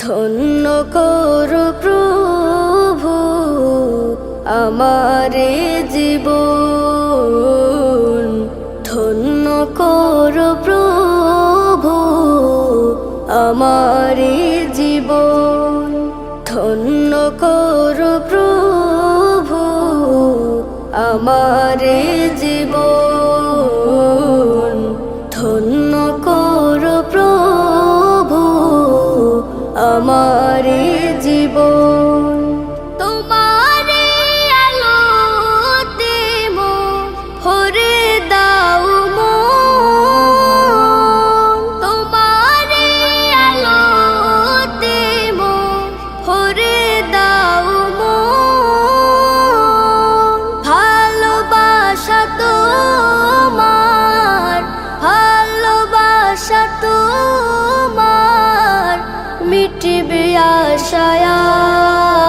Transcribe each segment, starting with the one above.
ধন্য করো প্রভু আমারে জীবন, ধন্য করো প্রভু আমারে জীবন, ধন্য করো প্রভু আমারে জীবন, ধন্য করো প্রভু আমারে জীবন। তোমারে আলোতে মন ভরে দাও মন, তোমারে আলোতে মন ভরে দাও মন। ভালোবাসা তোমার, ভালোবাসা তোমার মিটবে আশায়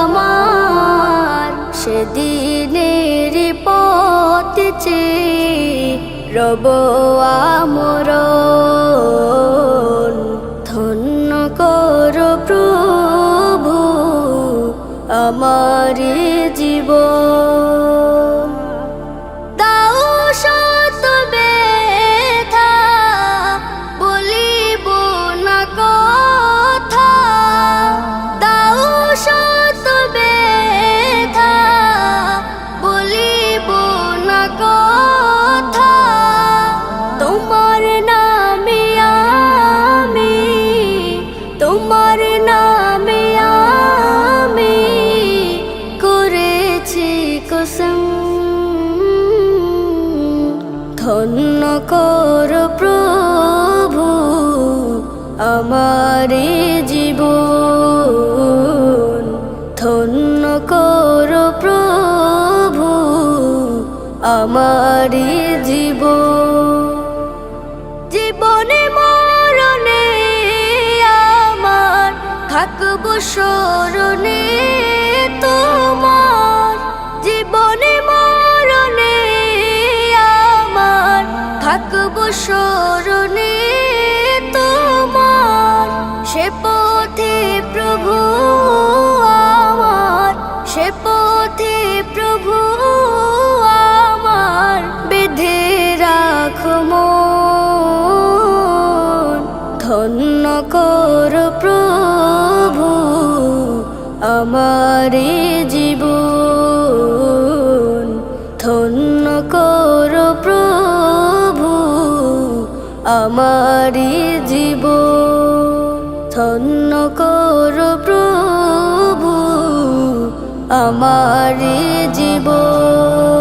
আমার। সেদিনের পথ চেয়ে রব আমরণ, ধন্য করো প্রভু আমার জীবন। দাও শত ব্যথা বলিব না কথা, দাও শত ব্যথা বলিব না কথা। তোমার নামে আমি, তোমার নামে আমি করেছি কসম। ধন্য করো প্রভু আমারে জীবন, ধন্য করো প্রভু আমারে জীবন। জীবনে মরণে আমার থাকব স্মরণে তোমার, জীবনে মরণে আমার থাকব স্মরণে তোমার। সে পথে প্রভু আমার, সে পথে প্রভু আমার বেঁধে রাখো মন। ধন্য করো প্রভু আমারে জীবন, ধন্য করো প্রভু আমারে জীবন, ধন্য করো প্রভু আমারে জীবন।